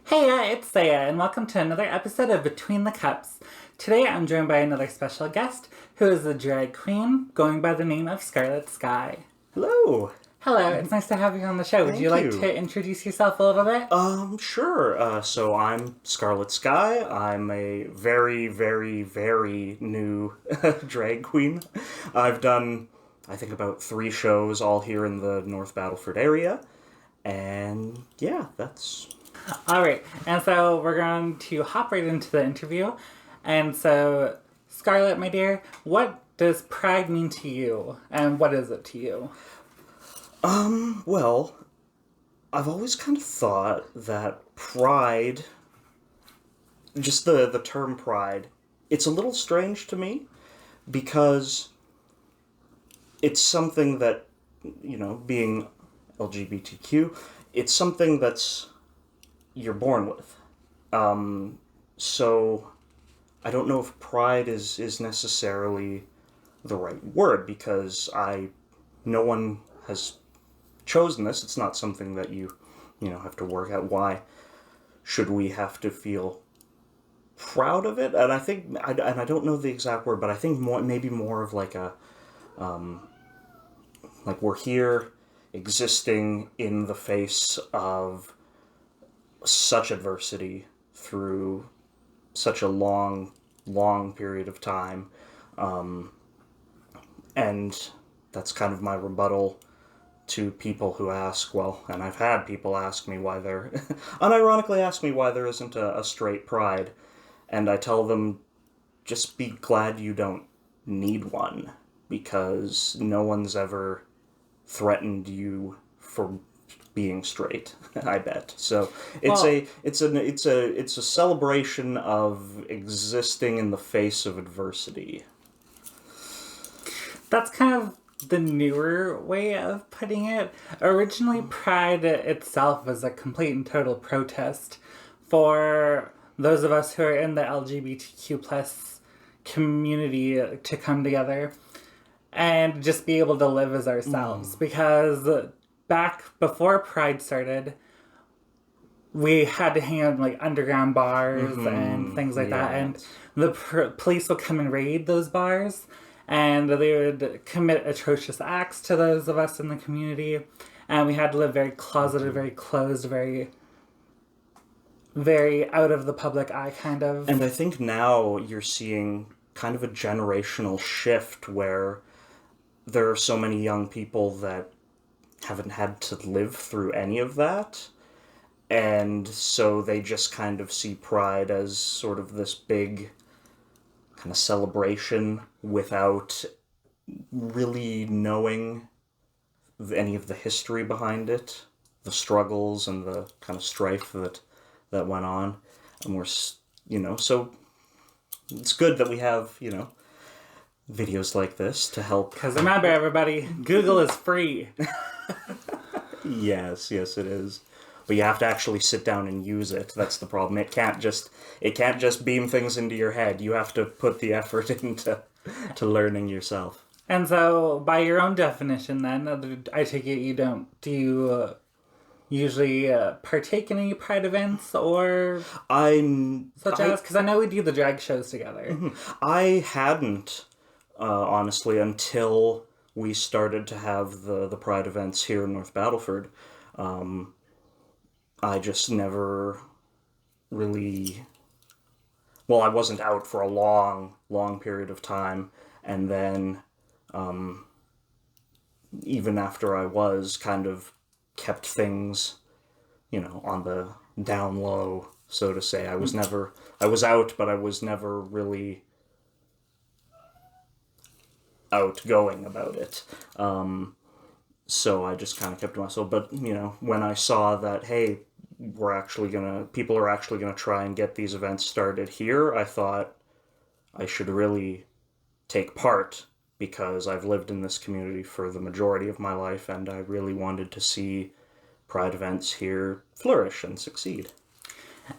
Heya, it's Saya, and welcome to another episode of Between the Cups. Today I'm joined by another special guest, who is a drag queen going by the name of Skarlett Skyy. Hello. Hello, it's nice to have you on the show. Would Thank you like you. to introduce yourself a little bit? Sure. So I'm Skarlett Skyy. I'm a very, very, very new drag queen. I've done, I think, about 3 shows all here in the North Battleford area. And yeah, that's... Alright, and so we're going to hop right into the interview. And so, Skarlett, my dear, what does pride mean to you? And what is it to you? Well, I've always kind of thought that pride, just the term pride, it's a little strange to me because it's something that, being LGBTQ, it's something that's you're born with. So I don't know if pride is necessarily the right word because no one has chosen this. It's not something that you have to work out. Why should we have to feel proud of it? And I think, and I don't know the exact word, but I think maybe more of like a, like we're here existing in the face of such adversity through such a long period of time. And that's kind of my rebuttal to people who ask, and I've had people ask me why unironically ask me why there isn't a straight pride. And I tell them, just be glad you don't need one, because no one's ever threatened you for being straight, I bet. So it's a celebration of existing in the face of adversity. That's kind of the newer way of putting it. Originally, pride itself was a complete and total protest for those of us who are in the LGBTQ plus community to come together and just be able to live as ourselves. Because back before Pride started, we had to hang out in like underground bars and things like that, and the police would come and raid those bars, and they would commit atrocious acts to those of us in the community, and we had to live very closeted, very closed, very, very out of the public eye, kind of. And I think now you're seeing kind of a generational shift where there are so many young people that haven't had to live through any of that, and so they just kind of see Pride as sort of this big kind of celebration without really knowing any of the history behind it, the struggles and the kind of strife that went on. And we're, so it's good that we have, videos like this to help. Because remember, everybody, Google is free. Yes, it is. But you have to actually sit down and use it. That's the problem. It can't just beam things into your head. You have to put the effort into learning yourself. And so, by your own definition, then, I take it you don't. Do you usually partake in any Pride events or as? Because I know we do the drag shows together. I hadn't, honestly, until we started to have the Pride events here in North Battleford. I just never really... Well, I wasn't out for a long period of time, and then even after I was, kind of kept things, on the down low, so to say. I was out, but I was never really outgoing about it. So I just kind of kept to myself. But, when I saw that, hey, people are actually gonna try and get these events started here, I thought I should really take part, because I've lived in this community for the majority of my life, and I really wanted to see Pride events here flourish and succeed.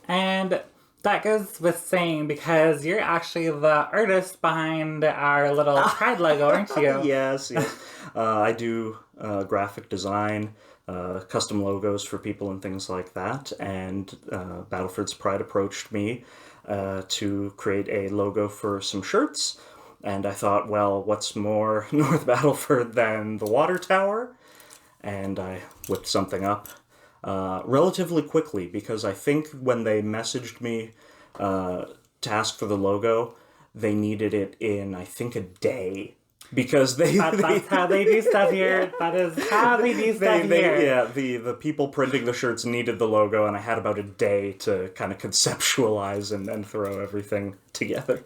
And that goes with saying, because you're actually the artist behind our little Pride logo, aren't you? Yes. I do graphic design. custom logos for people and things like that. And Battleford's Pride approached me to create a logo for some shirts. And I thought, well, what's more North Battleford than the water tower? And I whipped something up relatively quickly, because I think when they messaged me to ask for the logo, they needed it in, I think, a day. Because that's how they do stuff here. That is how they do stuff here. Yeah, the people printing the shirts needed the logo, and I had about a day to kind of conceptualize and throw everything together.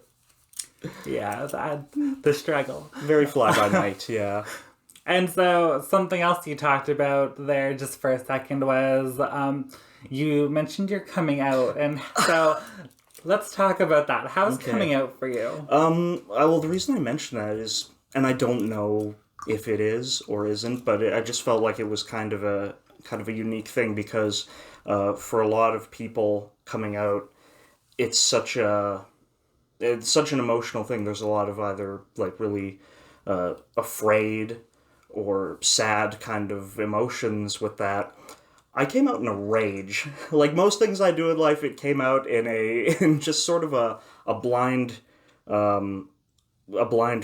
Yeah, the struggle. Very fly by night, yeah. And so something else you talked about there just for a second was you mentioned you're coming out, and so let's talk about that. How's coming out for you? Well, the reason I mention that is, and I don't know if it is or isn't, but I just felt like it was kind of a unique thing, because for a lot of people, coming out, it's such an emotional thing. There's a lot of either like really afraid or sad kind of emotions with that. I came out in a rage. Like most things I do in life, it came out in just sort of a blind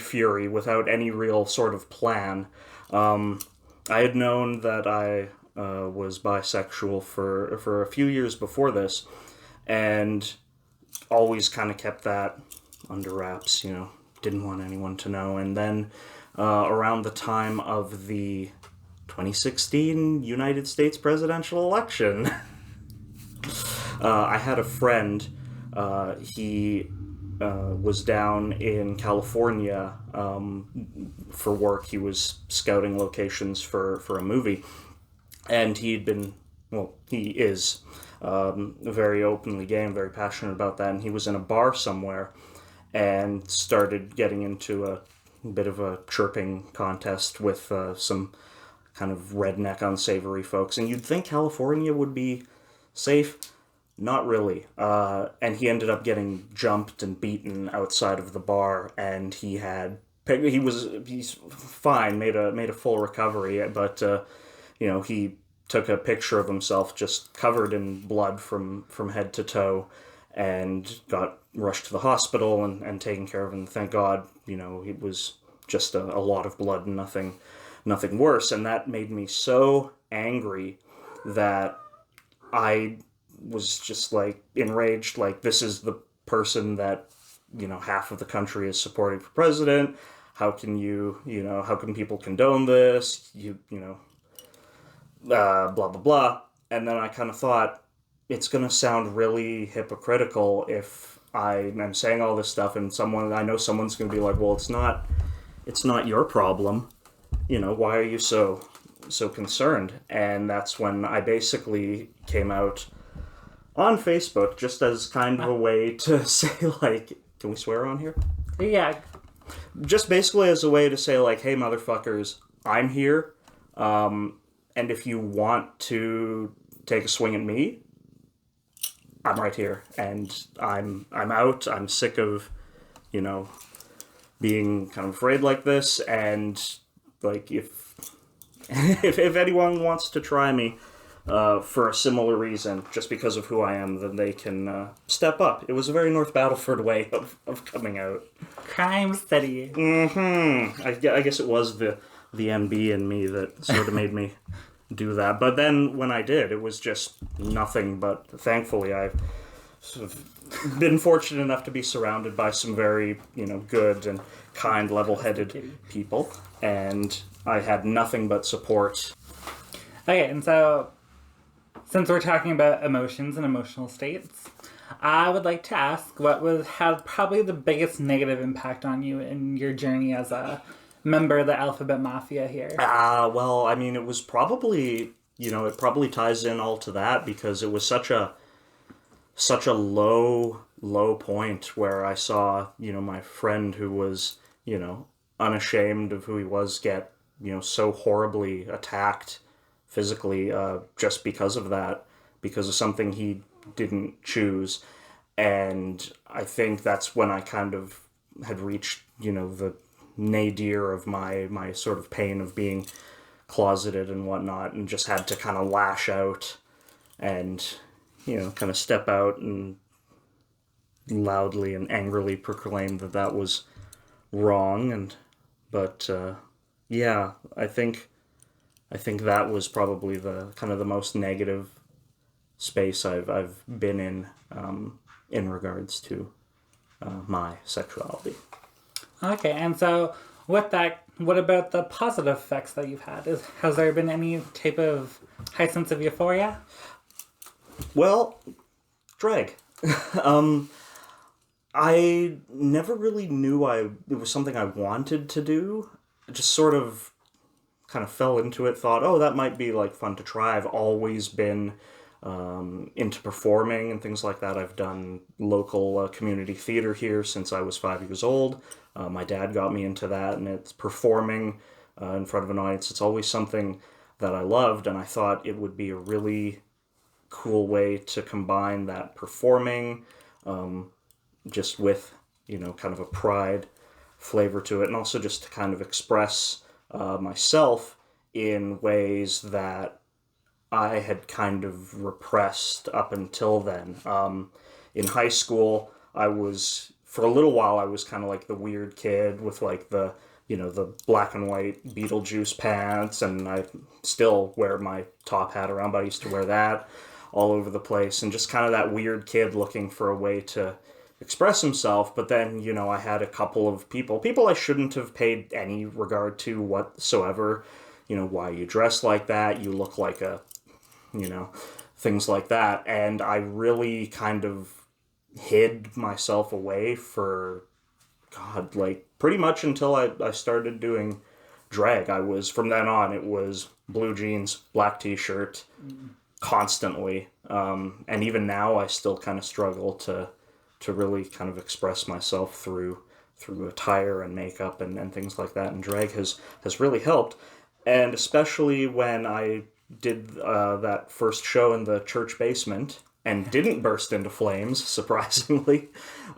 fury without any real sort of plan. I had known that I was bisexual for a few years before this, and always kind of kept that under wraps, didn't want anyone to know. And then around the time of the 2016 United States presidential election, I had a friend, he was down in California for work. He was scouting locations for a movie, and he is very openly gay and very passionate about that, and he was in a bar somewhere and started getting into a bit of a chirping contest with some kind of redneck unsavory folks. And you'd think California would be safe. Not really. And he ended up getting jumped and beaten outside of the bar, and he's fine, made a full recovery, but he took a picture of himself just covered in blood from head to toe, and got rushed to the hospital and taken care of. And thank God, it was just a lot of blood and nothing worse. And that made me so angry that I was just like enraged. Like, this is the person that half of the country is supporting for president. How can how can people condone this? Blah blah blah. And then I kind of thought, it's gonna sound really hypocritical if I am saying all this stuff, and someone's gonna be like, well, it's not your problem. Why are you so concerned? And that's when I basically came out on Facebook, just as kind of a way to say, like, can we swear on here? Yeah. Just basically as a way to say, like, hey, motherfuckers, I'm here, and if you want to take a swing at me, I'm right here, and I'm out. I'm sick of, being kind of afraid like this, and like if anyone wants to try me for a similar reason, just because of who I am, then they can step up. It was a very North Battleford way of coming out. Crime City. Mm-hmm. I guess it was the MB in me that sort of made me do that. But then when I did, it was just nothing but, thankfully, I've sort of been fortunate enough to be surrounded by some very, good and kind, level-headed people. And I had nothing but support. Okay, and so, since we're talking about emotions and emotional states, I would like to ask what had probably the biggest negative impact on you in your journey as a member of the Alphabet Mafia here. Well, I mean, it was probably, it probably ties in all to that, because it was such a low point where I saw, my friend who was, unashamed of who he was get, so horribly attacked physically, just because of that, because of something he didn't choose. And I think that's when I kind of had reached, the nadir of my sort of pain of being closeted and whatnot, and just had to kind of lash out and, kind of step out and loudly and angrily proclaim that that was wrong. But yeah, I think that was probably the kind of the most negative space I've been in regards to my sexuality. Okay, and so with that, what about the positive effects that you've had? Has there been any type of high sense of euphoria? Well, drag. I never really knew it was something I wanted to do. I just sort of kind of fell into it, thought, oh, that might be like fun to try. I've always been into performing and things like that. I've done local community theater here since I was 5 years old. My dad got me into that, and it's performing in front of an audience. It's always something that I loved, and I thought it would be a really cool way to combine that performing just with, kind of a pride flavor to it, and also just to kind of express myself in ways that I had kind of repressed up until then. In high school, for a little while, I was kind of like the weird kid with like the black and white Beetlejuice pants, and I still wear my top hat around, but I used to wear that all over the place, and just kind of that weird kid looking for a way to express himself. But then, I had a couple of people I shouldn't have paid any regard to whatsoever, why you dress like that, you look like a, things like that. And I really kind of hid myself away for, God, like pretty much until I started doing drag. From then on, it was blue jeans, black t-shirt, constantly. And even now I still kind of struggle to really kind of express myself through attire and makeup and things like that. And drag has really helped. And especially when I did that first show in the church basement and didn't burst into flames, surprisingly.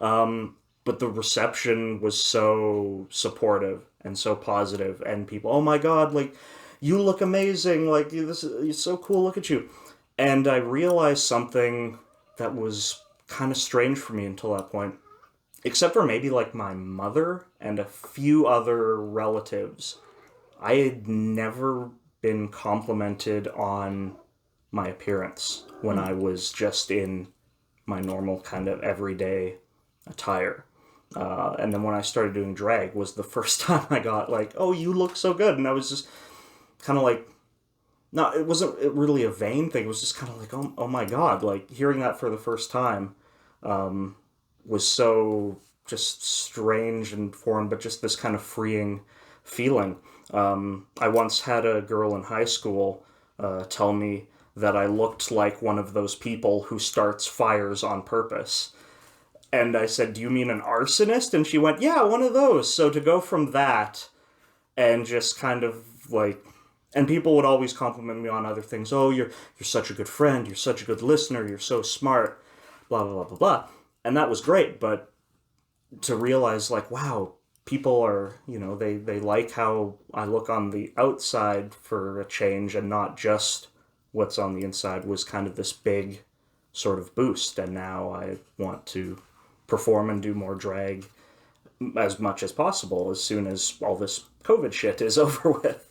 But the reception was so supportive and so positive, and people, oh my God, like, you look amazing, like, you're so cool, look at you. And I realized something that was kind of strange for me until that point, except for maybe like my mother and a few other relatives. I had never been complimented on my appearance when I was just in my normal kind of everyday attire. And then when I started doing drag was the first time I got like, oh, you look so good. And I was just kind of like, no, it wasn't really a vain thing. It was just kind of like, oh my God, like hearing that for the first time was so just strange and foreign, but just this kind of freeing feeling. I once had a girl in high school tell me that I looked like one of those people who starts fires on purpose. And I said, do you mean an arsonist? And she went, yeah, one of those. So to go from that and just kind of like, and people would always compliment me on other things. Oh, you're such a good friend. You're such a good listener. You're so smart. Blah, blah, blah, blah, blah. And that was great. But to realize like, wow, people are, they like how I look on the outside for a change and not just what's on the inside was kind of this big sort of boost. And now I want to perform and do more drag as much as possible as soon as all this COVID shit is over with.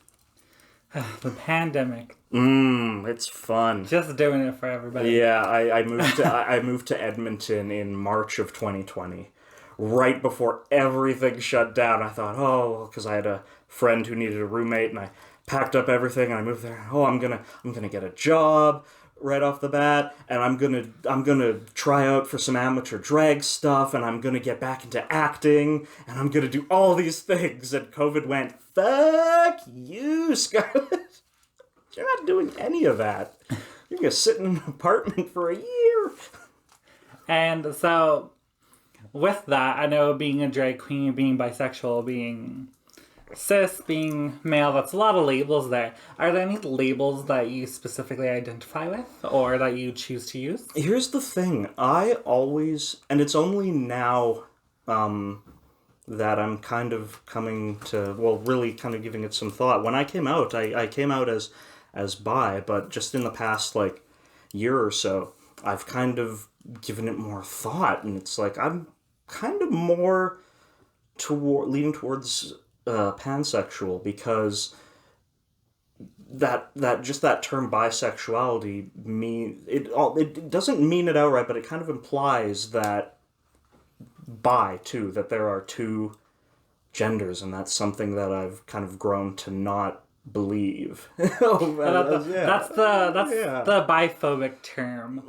The pandemic. It's fun. Just doing it for everybody. Yeah, I moved to Edmonton in March of 2020. Right before everything shut down. I thought, oh, because I had a friend who needed a roommate, and I packed up everything and I moved there. Oh, I'm gonna get a job right off the bat, and I'm gonna try out for some amateur drag stuff, and I'm gonna get back into acting, and I'm gonna do all these things. And COVID went, fuck you, Skarlett. You're not doing any of that. You're gonna sit in an apartment for a year. And so, with that, I know being a drag queen, being bisexual, being cis, being male, that's a lot of labels there. Are there any labels that you specifically identify with or that you choose to use? Here's the thing. I always, and it's only now that I'm kind of coming to, well, really kind of giving it some thought. When I came out, I came out as bi, but just in the past, like, year or so, I've kind of given it more thought, and it's like I'm kind of more leaning towards pansexual, because that term bisexuality it doesn't mean it outright, but it kind of implies that that there are two genders, and that's something that I've kind of grown to not believe. That's the biphobic term.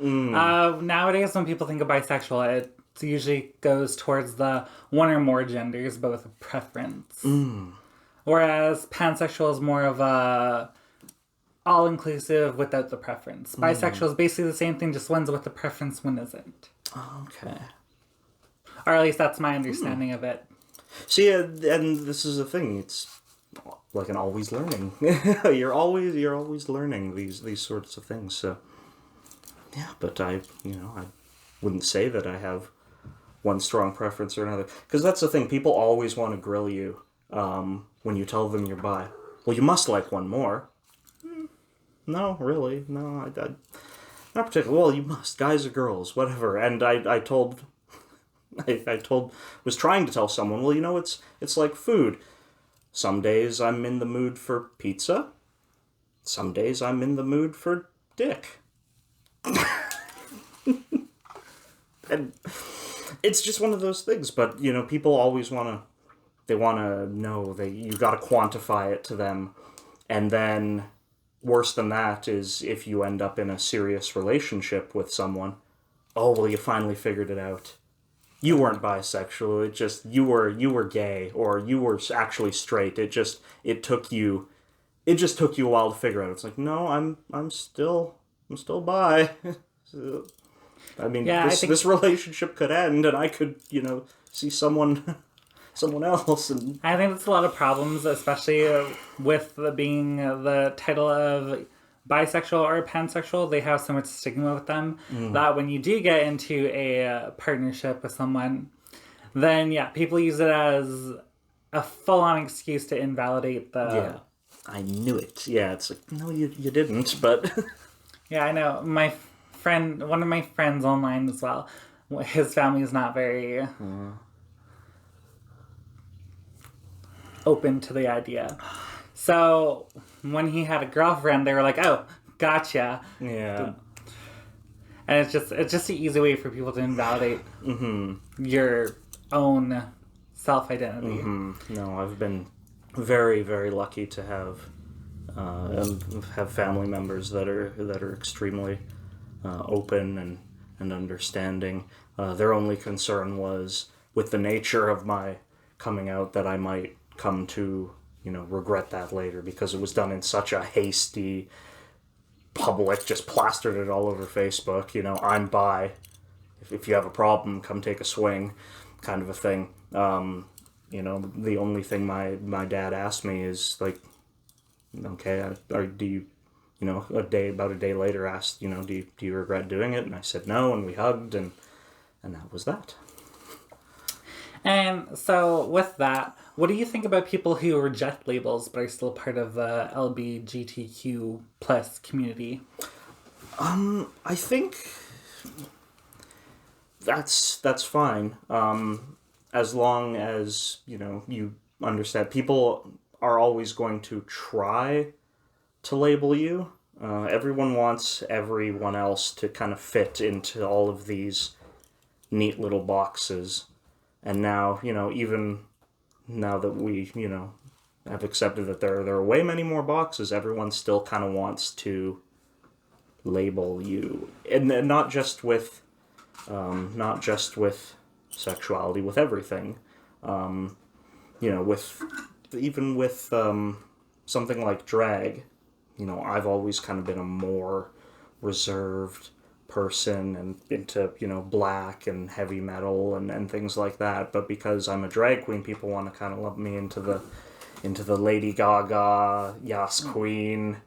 Nowadays, when people think of bisexual, it usually goes towards the one or more genders, but with a preference. Whereas pansexual is more of a all-inclusive without the preference. Bisexual is basically the same thing, just one's with the preference, one isn't. Okay. Or at least that's my understanding of it. See, and this is the thing. It's like an always learning. you're always learning these sorts of things. So yeah, but I wouldn't say that I have one strong preference or another, because that's the thing. People always want to grill you when you tell them you're bi. Well, you must like one more. No, really, no, I not particularly. Well, you must, guys or girls, whatever. And I was trying to tell someone, well, it's like food. Some days I'm in the mood for pizza. Some days I'm in the mood for dick. And it's just one of those things. But, people always want to know that you got to quantify it to them. And then worse than that is if you end up in a serious relationship with someone. Oh, well, you finally figured it out. You weren't bisexual. It just you were gay, or you were actually straight. It took you a while to figure out. It's like, no, I'm still bi. I mean, this relationship could end, and I could see someone else. And I think that's a lot of problems, especially with being the title of bisexual or pansexual. They have so much stigma with them that when you do get into a partnership with someone, then people use it as a full-on excuse to invalidate the... Yeah, I knew it. Yeah, it's like, no, you didn't, but... Yeah, I know. One of my friends online as well, his family is not very open to the idea. So when he had a girlfriend, they were like, "Oh, gotcha." Yeah. And it's just an easy way for people to invalidate your own self-identity. No, I've been very, very lucky to have family members that are extremely open and understanding. Their only concern was with the nature of my coming out that I might come to regret that later, because it was done in such a hasty, public, just plastered it all over Facebook. I'm bi. If you have a problem, come take a swing, kind of a thing. The only thing my dad asked me is like, okay, do you, about a day later asked, do you regret doing it? And I said no, and we hugged, and that was that. And so with that, what do you think about people who reject labels but are still part of the LGBTQ plus community? I think that's fine. As long as, you understand. People are always going to try to label you. Everyone wants everyone else to kind of fit into all of these neat little boxes. And now, even now that we, have accepted that there are way many more boxes, everyone still kind of wants to label you. And not just with sexuality, with everything. With something like drag, I've always kind of been a more reserved person and into black and heavy metal and things like that, but because I'm a drag queen, people want to kind of lump me into the Lady Gaga, Yas Queen,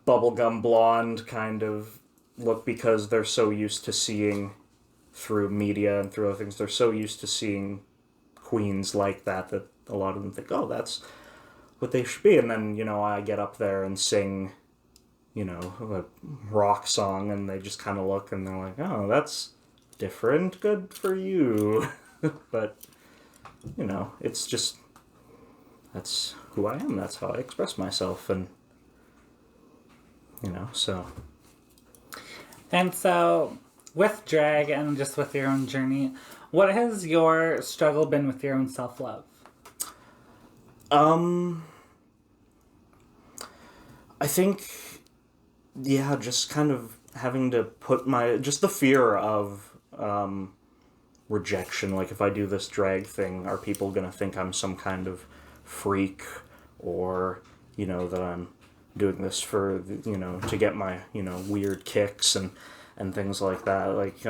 bubblegum blonde kind of look, because they're so used to seeing through media and through other things, they're so used to seeing queens like that a lot of them think, oh, that's what they should be. And then, I get up there and sing, a rock song, and they just kind of look and they're like, oh, that's different. Good for you. But, it's just, that's who I am. That's how I express myself. And, so. And so, with drag and just with your own journey, what has your struggle been with your own self-love? I think, just kind of having to put just the fear of rejection. Like, if I do this drag thing, are people going to think I'm some kind of freak, or, that I'm doing this for, to get my, weird kicks and things like that. Like,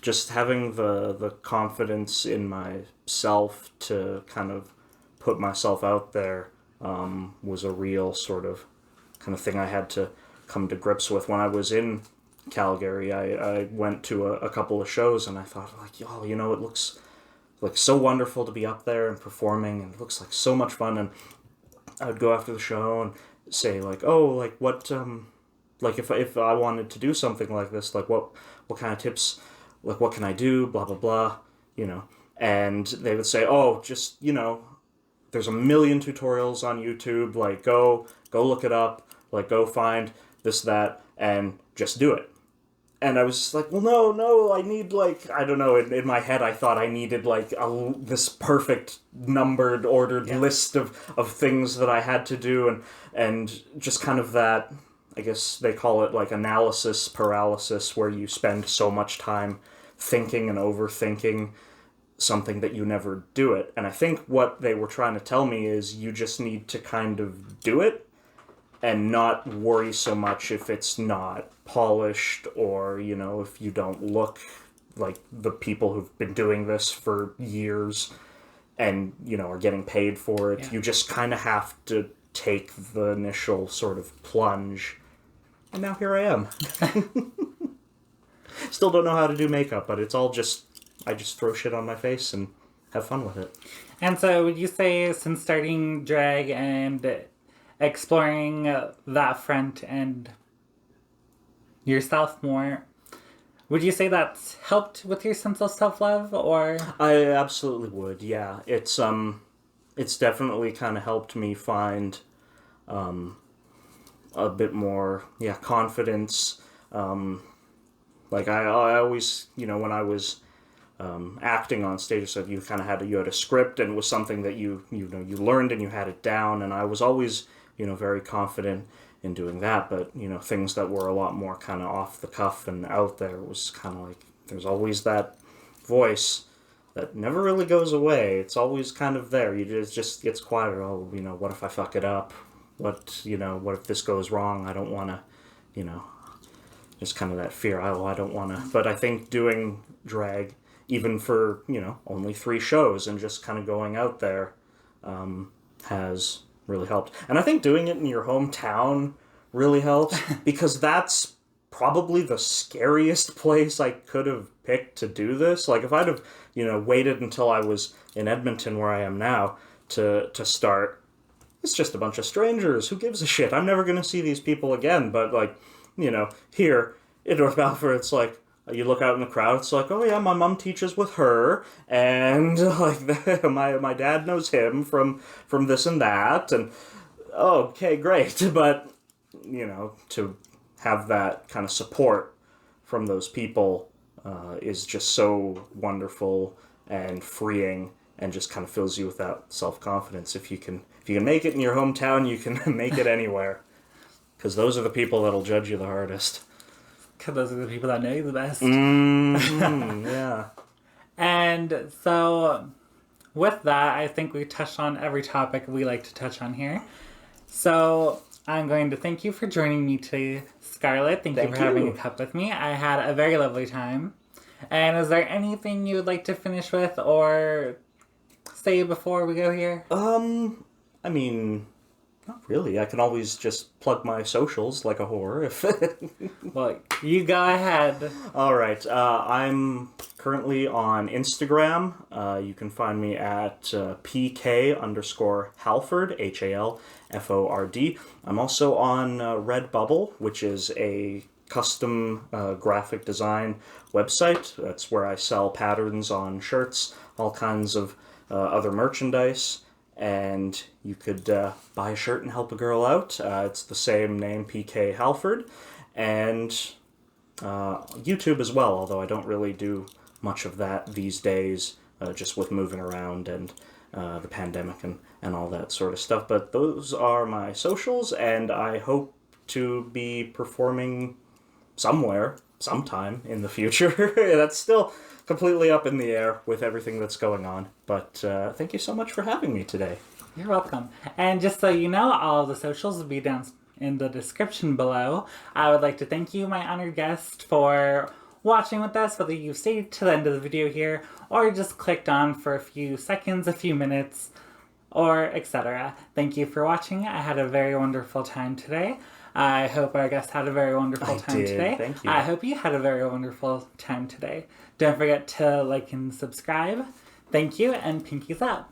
just having the confidence in myself to kind of put myself out there was a real sort of kind of thing I had to come to grips with. When I was in Calgary, I went to a couple of shows, and I thought, like, oh, it looks like so wonderful to be up there and performing, and it looks like so much fun. And I would go after the show and say, like, oh, like, what, like, if I wanted to do something like this, like, what kind of tips, like, what can I do, blah, blah, blah, and they would say, oh, just, there's a million tutorials on YouTube, like, go look it up, like, go find this, that, and just do it. And I was just like, well, no, I need, like, I don't know, in my head I thought I needed, like, this perfect numbered, ordered list of things that I had to do, and just kind of that, I guess they call it, like, analysis paralysis, where you spend so much time thinking and overthinking something that you never do it. And I think what they were trying to tell me is you just need to kind of do it and not worry so much if it's not polished, or, if you don't look like the people who've been doing this for years and, are getting paid for it. Yeah. You just kind of have to take the initial sort of plunge. And now here I am. Still don't know how to do makeup, but it's all I just throw shit on my face and have fun with it. And so would you say, since starting drag and exploring that front and yourself more, would you say that's helped with your sense of self-love, or? I absolutely would, yeah. It's definitely kind of helped me find a bit more, confidence. Like, I always, when I was acting on stage, so you kind of you had a script, and it was something that you learned and you had it down, and I was always, very confident in doing that. But, things that were a lot more kind of off the cuff and out there, was kind of like, there's always that voice that never really goes away. It's always kind of there. It just gets quieter. Oh, what if I fuck it up? What if this goes wrong? I don't want to, just kind of that fear. I don't want to. But I think doing drag, even for, only 3 shows, and just kind of going out there, has really helped. And I think doing it in your hometown really helps, because that's probably the scariest place I could have picked to do this. Like, if I'd have, waited until I was in Edmonton, where I am now, to start, it's just a bunch of strangers. Who gives a shit? I'm never going to see these people again. But, like, here in North Balfour, it's like, you look out in the crowd, it's like, oh yeah, my mom teaches with her, and like my dad knows him from this and that, and okay, great. But, to have that kind of support from those people is just so wonderful and freeing, and just kind of fills you with that self-confidence. If you can make it in your hometown, you can make it anywhere, because those are the people that'll judge you the hardest. Because those are the people that know you the best. Yeah. And so, with that, I think we touched on every topic we like to touch on here. So, I'm going to thank you for joining me today, Skarlett. Thank you for having a cup with me. I had a very lovely time. And is there anything you would like to finish with or say before we go here? I mean, Not really. I can always just plug my socials like a whore if... Well, you go ahead. All right. I'm currently on Instagram. You can find me at PK_Halford, HALFORD. I'm also on Redbubble, which is a custom graphic design website. That's where I sell patterns on shirts, all kinds of other merchandise. And you could buy a shirt and help a girl out. It's the same name, PK Halford. And YouTube as well, although I don't really do much of that these days, just with moving around and the pandemic and all that sort of stuff. But those are my socials, and I hope to be performing somewhere, sometime in the future. That's still completely up in the air with everything that's going on. But thank you so much for having me today. You're welcome. And just so you know, all the socials will be down in the description below. I would like to thank you, my honored guest, for watching with us, whether you stayed to the end of the video here, or just clicked on for a few seconds, a few minutes, or etc. Thank you for watching. I had a very wonderful time today. I hope our guest had a very wonderful time today. Thank you. I hope you had a very wonderful time today. Don't forget to like and subscribe. Thank you, and pinkies up.